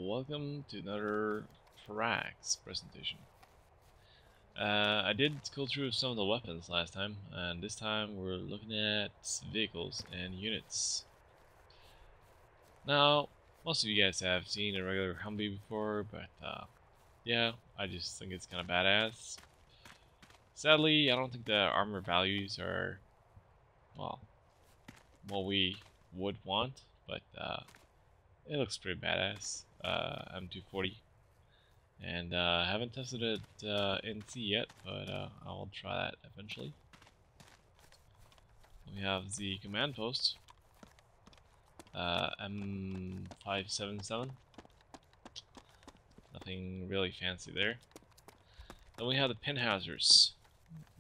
welcome to another Pracs presentation. I did go through some of the weapons last time, and this time we're looking at vehicles and units. Now, most of you guys have seen a regular Humvee before, but yeah, I just think it's kind of badass. Sadly, I don't think the armor values are, well, what we would want, but it looks pretty badass. M240. And I haven't tested it in C yet, but I will try that eventually. We have the command post, M577. Nothing really fancy there. Then we have the pinhousers,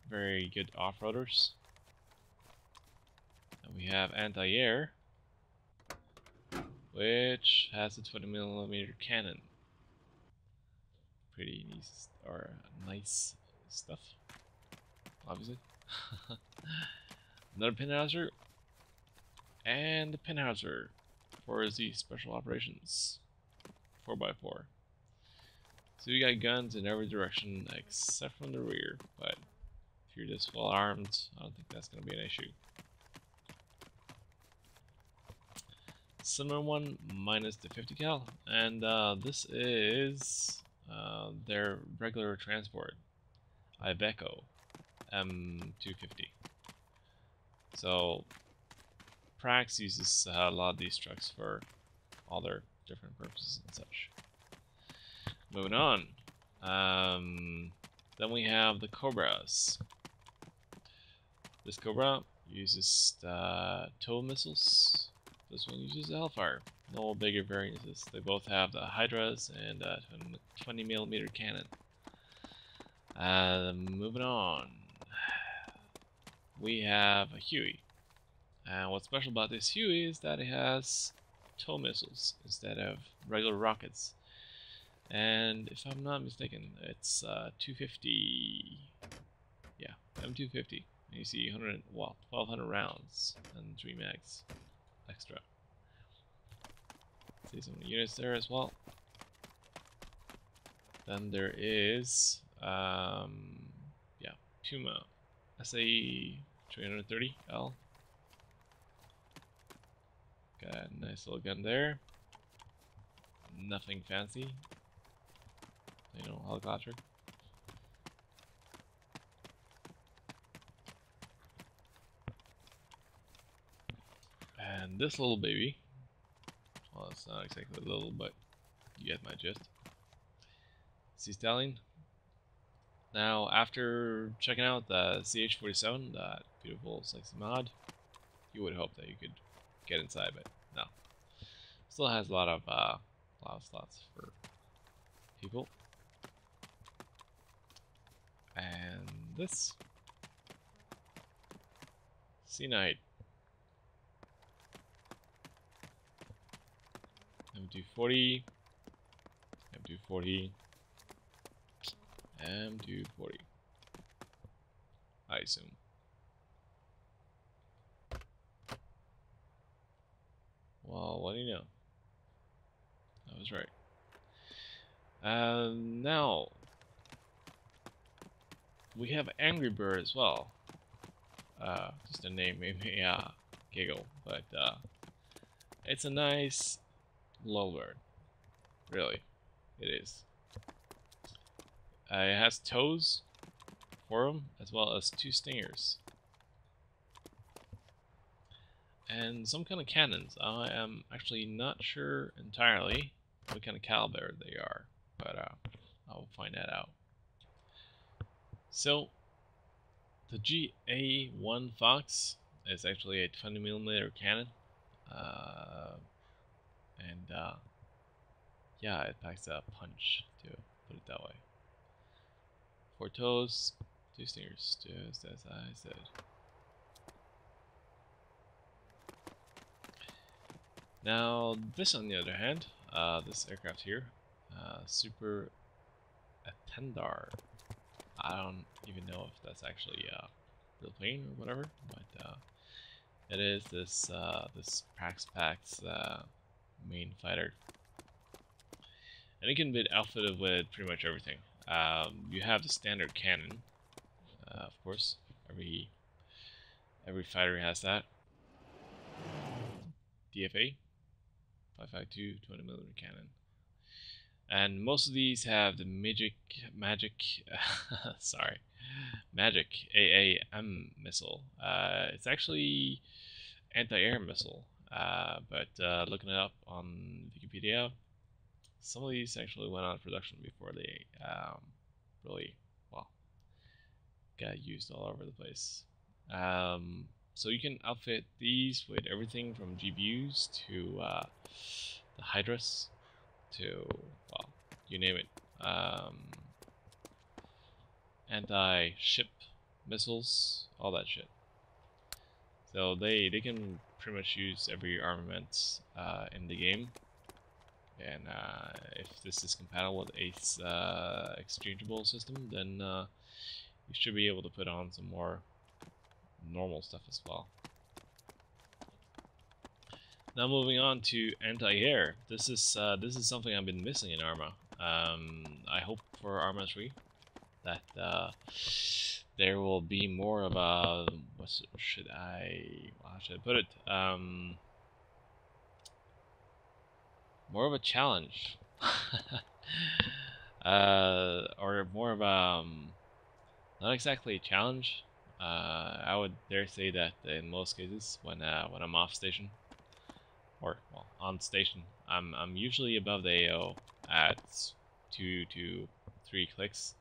very good off-roaders. And we have anti-air, which has a 20mm cannon. Pretty nice, or nice stuff, obviously. Another pinhouser, and the pinhouser for the special operations 4x4. So you got guns in every direction except from the rear, but if you're just well armed, I don't think that's going to be an issue. Similar one minus the 50 cal, and this is their regular transport, Iveco M250. So Pracs uses a lot of these trucks for all their different purposes and such. Moving on, then we have the Cobras. This Cobra uses tow missiles. This one uses Hellfire. No bigger variances. They both have the Hydras and 20mm cannon. Moving on, we have a Huey. And what's special about this Huey is that it has tow missiles instead of regular rockets. And if I'm not mistaken, it's 250. Yeah, M250. And you see 1,200 rounds and 3 mags extra. See some units there as well. Then there is Puma SA 330L. Got a nice little gun there. Nothing fancy. You know, helicopter. And this little baby, well, it's not exactly little, but you get my gist. Sea Stallion. Now, after checking out the CH-47, that beautiful, sexy mod, you would hope that you could get inside, but no. Still has a lot of slots for people. And this Sea Knight. M240, M240, M240, I assume. Well, what do you know? I was right. Now, we have Angry Bird as well. Just a name made me giggle, but it's a nice low bird. Really, it is. It has toes for them, as well as 2 stingers. And some kind of cannons. I am actually not sure entirely what kind of caliber they are, but I'll find that out. So, the GA1 Fox is actually a 20mm cannon. Yeah, it packs a punch, to put it that way. 4 toes, 2 stingers, just as I said. Now, this on the other hand, this aircraft here, Super Attendar. I don't even know if that's actually a real plane or whatever, but it is this Pracs main fighter. and it can be outfitted with pretty much everything. You have the standard cannon, of course. Every fighter has that. DFA 5.52 20mm cannon, and most of these have the magic sorry, magic AAM missile. It's actually anti-air missile, but looking it up on Wikipedia, some of these actually went out of production before they really, well, got used all over the place. So you can outfit these with everything from GPUs to the Hydras to, well, you name it. Anti-ship missiles, all that shit. So they can pretty much use every armament in the game. And if this is compatible with Ace exchangeable system, then you should be able to put on some more normal stuff as well. Now moving on to anti-air. This is something I've been missing in Arma. I hope for Arma 3 that there will be more of a how should I put it? More of a challenge, or more of a not exactly a challenge. I would dare say that in most cases, when I'm off station, or well on station, I'm usually above the AO at 2 to 3 clicks,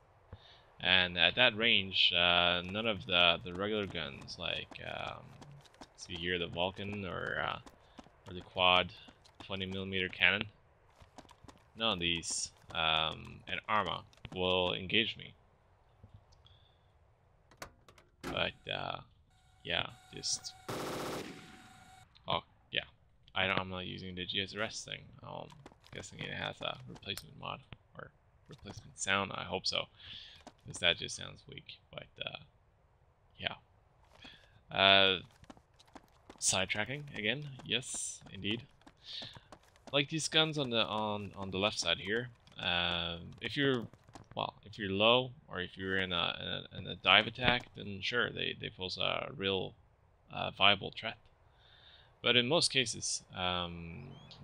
and at that range, none of the regular guns like see here the Vulcan or the quad 20mm cannon, none of these and Arma will engage me. But yeah, just oh yeah, I'm not using the GSRS thing. Guessing it has a replacement mod or replacement sound. I hope so, because that just sounds weak. But yeah, sidetracking again. Yes, indeed. Like these guns on the left side here. If you're low or if you're in a dive attack, then sure they pose a real viable threat. But in most cases,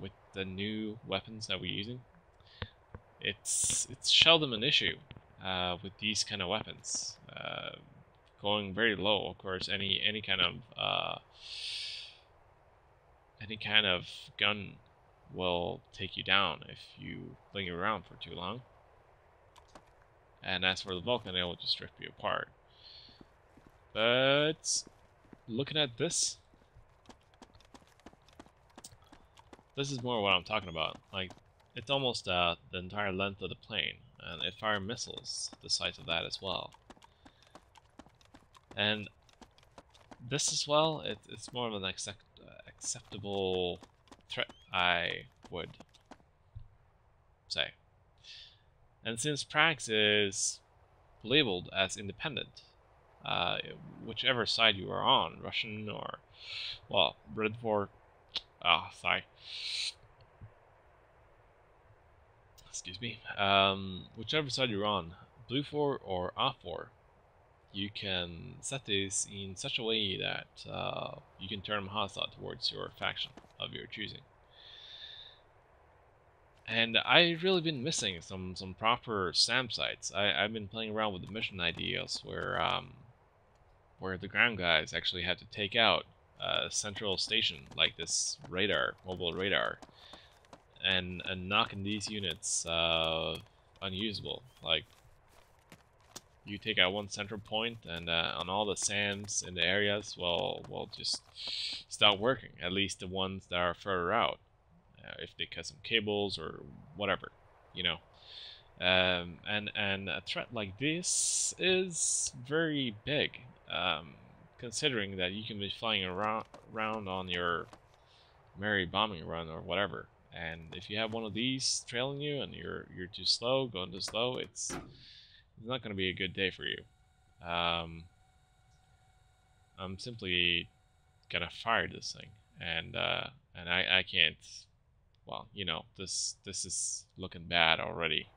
with the new weapons that we're using, it's seldom an issue with these kind of weapons. Going very low, of course, any kind of gun will take you down if you linger around for too long. And as for the Vulcan, it will just rip you apart. But looking at this is more what I'm talking about. Like, it's almost the entire length of the plane, and it fires missiles the size of that as well. And this as well, it's more of an acceptable threat, I would say. And since Pracs is labeled as independent, whichever side you are on, Russian or, well, Red 4, sorry. Excuse me. Whichever side you're on, Blue 4 or Off 4, you can set this in such a way that you can turn them hostile towards your faction of your choosing. And I've really been missing some proper SAM sites. I've been playing around with the mission ideas where the ground guys actually had to take out a central station like this mobile radar, and knocking these units unusable. Like, you take out one central point, and on all the SAMs in the areas, will just stop working. At least the ones that are further out, if they cut some cables or whatever, you know. And a threat like this is very big, considering that you can be flying around on your merry bombing run or whatever, and if you have one of these trailing you and you're too slow, going too slow, it's not going to be a good day for you. I'm simply gonna fire this thing, and I can't well, you know, this is looking bad already.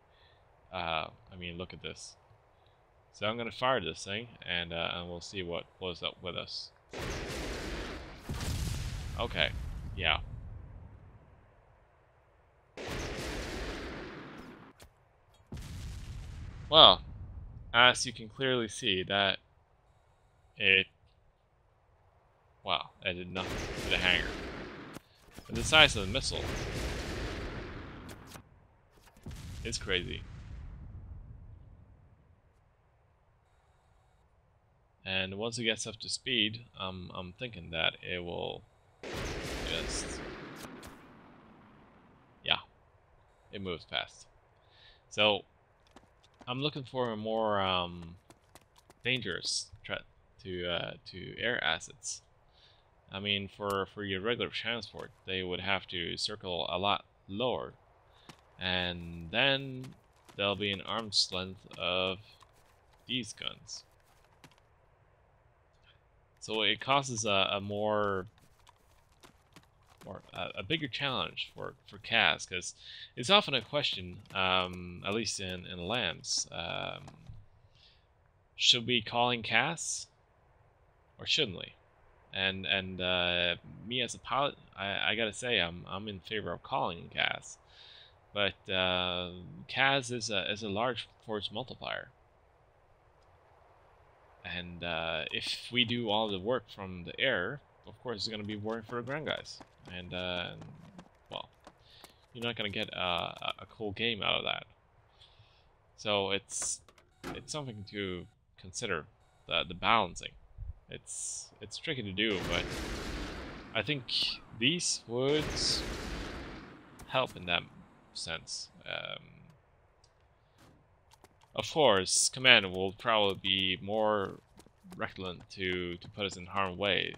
I mean, look at this. So I'm gonna fire this thing, and we'll see what blows up with us. Okay, yeah. Well, as you can clearly see, that it, well, it did nothing to the hangar. And the size of the missile is crazy. And once it gets up to speed, I'm thinking that it will just, yeah, it moves fast. So I'm looking for a more dangerous threat to air assets. I mean, for your regular transport, they would have to circle a lot lower, and then there'll be an arm's length of these guns. So it causes a a bigger challenge for CAS, because it's often a question, at least in LAMs, should we call in CAS or shouldn't we? And me as a pilot, I gotta say I'm in favor of calling in CAS, but CAS is a large force multiplier. And if we do all the work from the air, of course it's going to be work for the ground guys. And, well, you're not going to get a cool game out of that. So it's something to consider, the balancing. It's tricky to do, but I think these would help in that sense. Of course, command will probably be more reluctant to put us in harm's way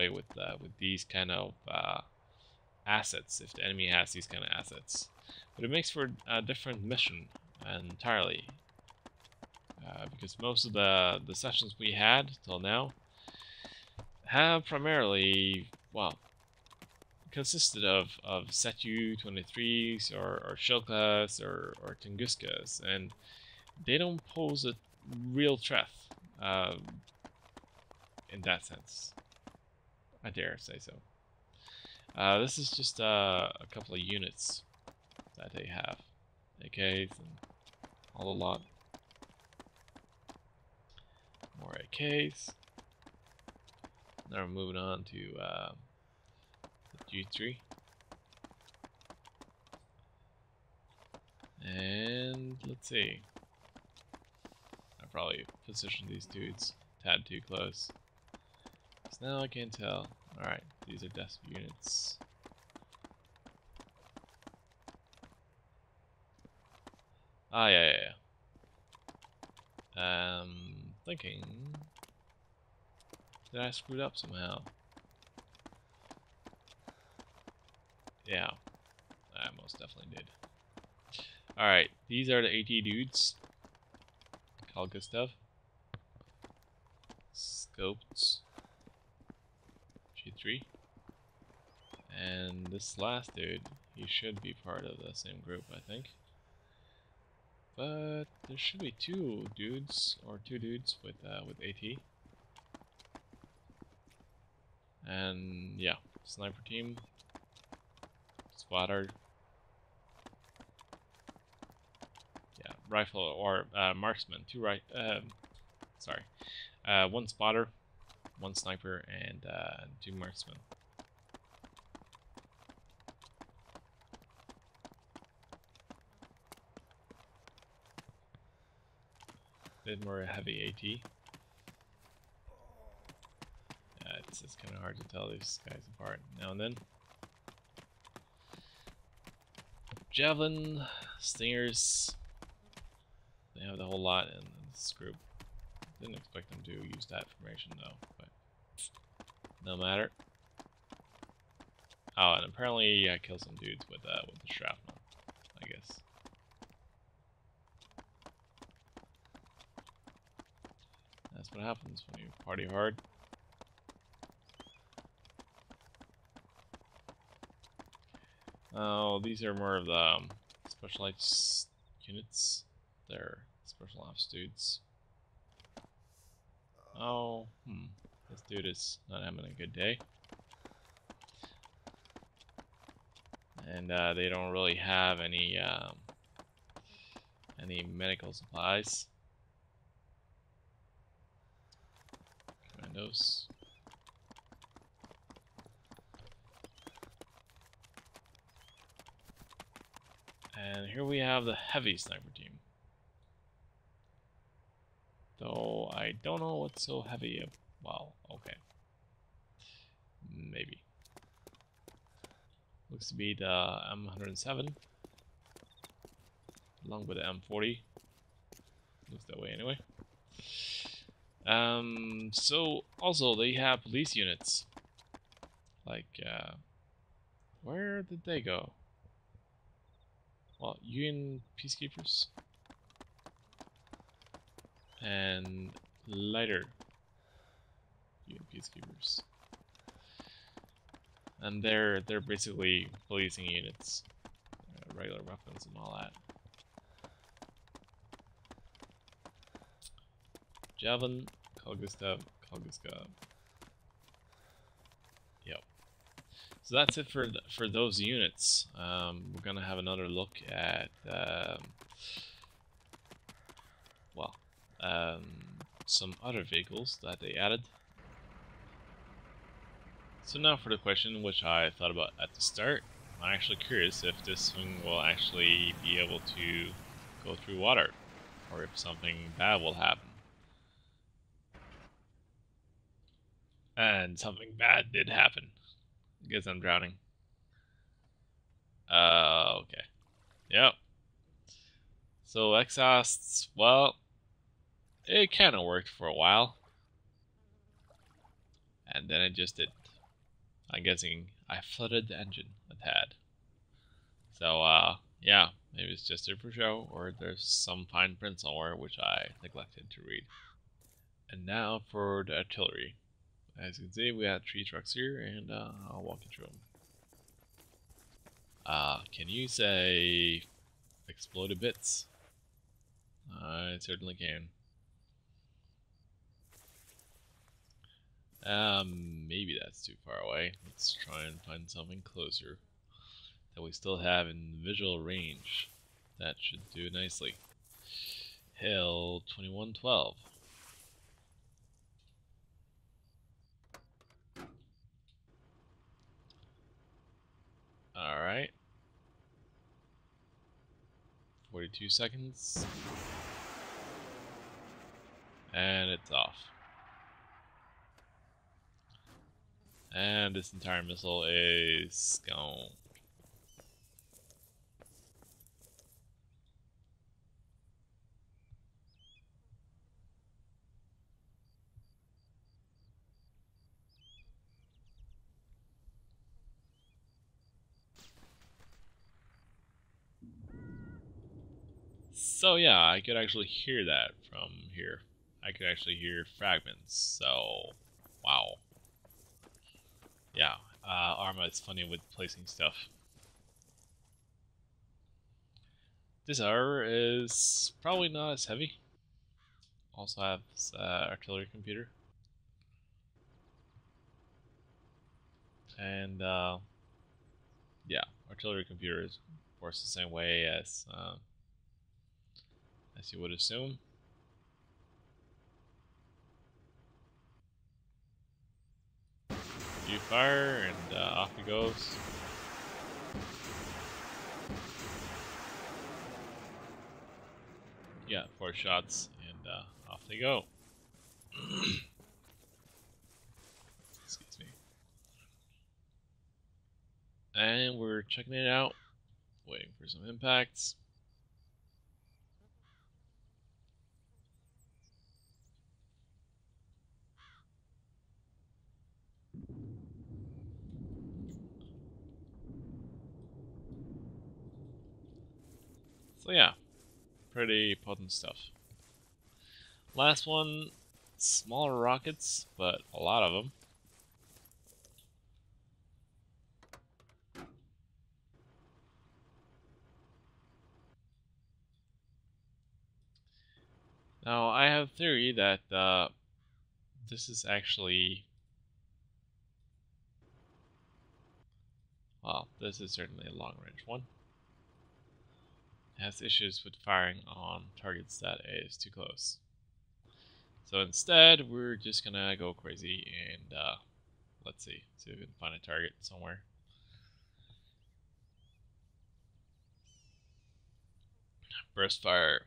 with these kind of assets, if the enemy has these kind of assets. But it makes for a different mission entirely, because most of the sessions we had till now have primarily, well, consisted of Setu 23s or Shilkas or Tunguskas, and they don't pose a real threat in that sense. I dare say so. This is just a couple of units that they have. AKs and all the lot. More AKs. Now we're moving on to the G3. And let's see. I probably positioned these dudes a tad too close. So now I can't tell. Alright, these are desk units. Ah, yeah. Thinking... Did I screw it up somehow? Yeah, I most definitely did. Alright, these are the AT dudes. Called good stuff. Scopes. G3. And this last dude, he should be part of the same group, I think. But there should be two dudes with AT. And yeah, sniper team, spotter. Yeah, rifle or marksman. One spotter, one sniper, and 2 marksmen. Bit more heavy AT. It's kind of hard to tell these guys apart now and then. Javelin, Stingers, they have the whole lot in this group. Didn't expect them to use that formation though, but no matter. Oh, and apparently I killed some dudes with the shrapnel, I guess. That's what happens when you party hard. Oh, these are more of the specialized units. They're special ops dudes. Oh, this dude is not having a good day. And they don't really have any medical supplies. Commandos. And here we have the heavy sniper team. Though I don't know what's so heavy. Well, okay. Maybe. Looks to be the M107. Along with the M40. Looks that way anyway. So also they have police units. Like, where did they go? Well, UN peacekeepers. And lighter UN peacekeepers. And they're basically policing units. Regular weapons and all that. Javelin, Kalgustav. Yep. So that's it for those units. We're gonna have another look at some other vehicles that they added. So now for the question which I thought about at the start. I'm actually curious if this thing will actually be able to go through water, or if something bad will happen. And something bad did happen. I guess I'm drowning. Okay. Yep. So exhausts, well, it kind of worked for a while. And then it just didn't. I'm guessing I flooded the engine a tad. So, yeah, maybe it's just there for show, or there's some fine print somewhere which I neglected to read. And now for the artillery. As you can see, we have 3 trucks here, and I'll walk you through them. Can you say exploded bits? I certainly can. Maybe that's too far away. Let's try and find something closer that we still have in visual range. That should do nicely. Hill 2112. Alright. 42 seconds. And it's off. And this entire missile is gone. So yeah, I could actually hear that from here. I could actually hear fragments, so wow. Yeah, Arma is funny with placing stuff. This however is probably not as heavy. Also has artillery computer. And yeah, artillery computer is of course the same way as you would assume. You fire and off it goes. Yeah, 4 shots and off they go. Excuse me. And we're checking it out, waiting for some impacts. So yeah, pretty potent stuff. Last one, smaller rockets, but a lot of them. Now, I have a theory that this is actually, well, this is certainly a long-range one. It has issues with firing on targets that is too close. So instead, we're just gonna go crazy and let's see if we can find a target somewhere. Burst fire.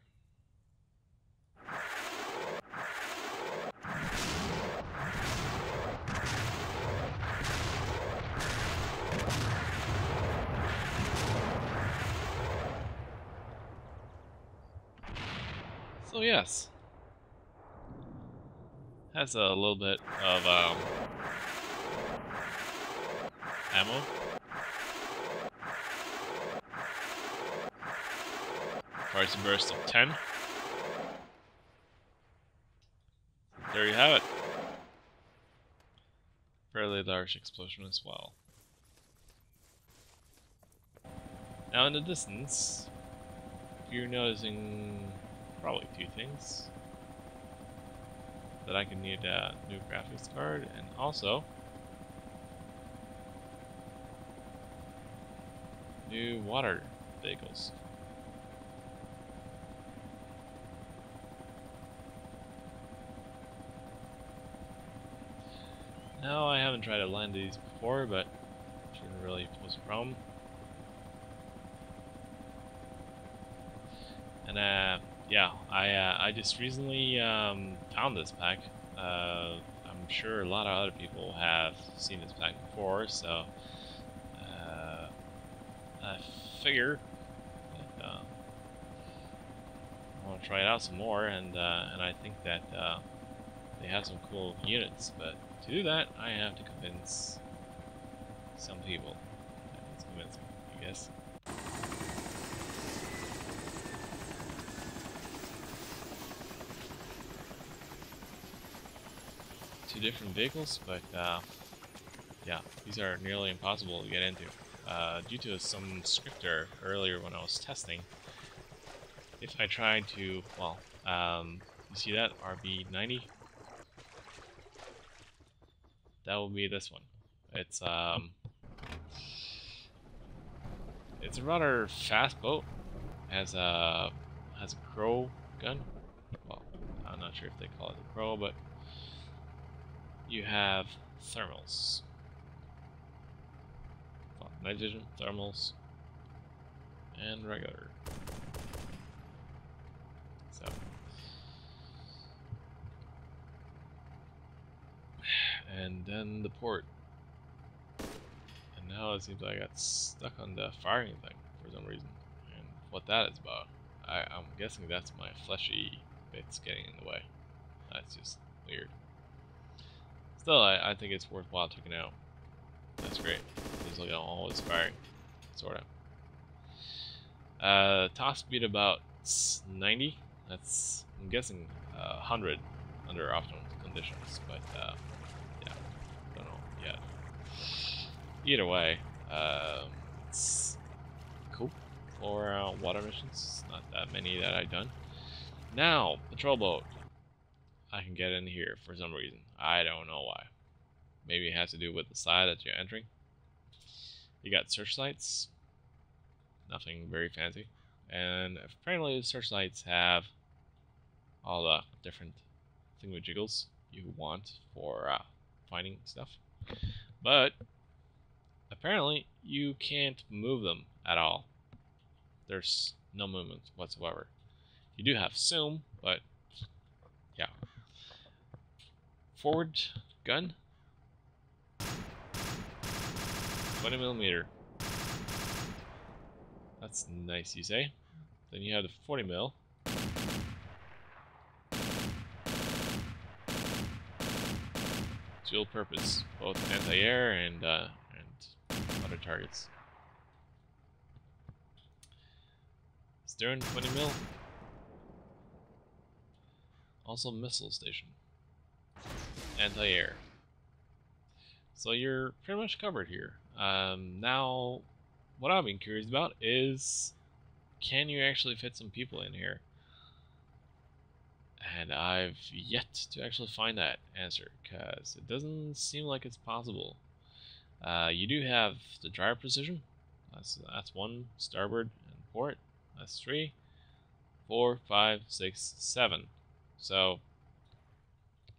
So yes, has a little bit of ammo. Fires a burst of 10. There you have it. Fairly large explosion as well. Now in the distance, you're noticing probably two things. That I could need a new graphics card, and also new water vehicles. Now I haven't tried to land these before, but shouldn't really pose a problem. And yeah, I just recently found this pack. I'm sure a lot of other people have seen this pack before, so I figure that I want to try it out some more, and I think that they have some cool units. But to do that, I have to convince some people. It's convincing, I guess. Two different vehicles, but yeah, these are nearly impossible to get into. Due to some script error earlier when I was testing, if I tried to, well, you see that RB90? That will be this one. It's a rather fast boat. Has a crow gun. Well, I'm not sure if they call it a crow, but you have thermals. Well, night vision, thermals, and regular. So, and then the port. And now it seems like I got stuck on the firing thing for some reason. And what that is about, I'm guessing that's my fleshy bits getting in the way. That's just weird. Still, I think it's worthwhile checking out. That's great. Seems like I'm always firing, sort of. Top speed about 90. That's, I'm guessing, 100 under optimal conditions, but yeah, don't know yet. Either way, it's cool for water missions. Not that many that I've done. Now, patrol boat. I can get in here for some reason. I don't know why. Maybe it has to do with the side that you're entering. You got searchlights. Nothing very fancy. And apparently the searchlights have all the different thingamajiggles you want for finding stuff. But apparently you can't move them at all. There's no movement whatsoever. You do have zoom, but yeah. Forward gun, 20mm. That's nice, you say. Then you have the 40mm. Dual purpose, both anti-air and other targets. Stern, 20mm. Also missile station. Anti-air. So you're pretty much covered here. Now, what I've been curious about is, can you actually fit some people in here? And I've yet to actually find that answer, because it doesn't seem like it's possible. You do have the gyro precision. That's 1. Starboard and port. That's 3. 4, 5, 6, 7. So,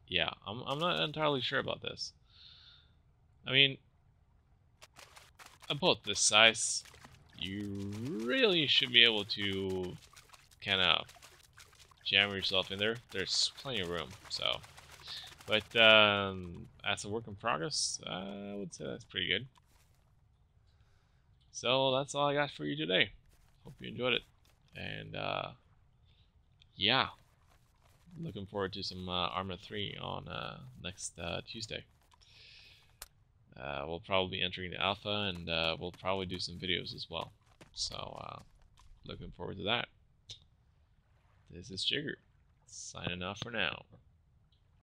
yeah, I'm not entirely sure about this. I mean, a boat this size, you really should be able to kind of jam yourself in there. There's plenty of room, so. But as a work in progress, I would say that's pretty good. So that's all I got for you today. Hope you enjoyed it. And yeah, looking forward to some Arma 3 on next Tuesday. We'll probably be entering the alpha, and we'll probably do some videos as well. So looking forward to that. This is Jigger, signing off for now.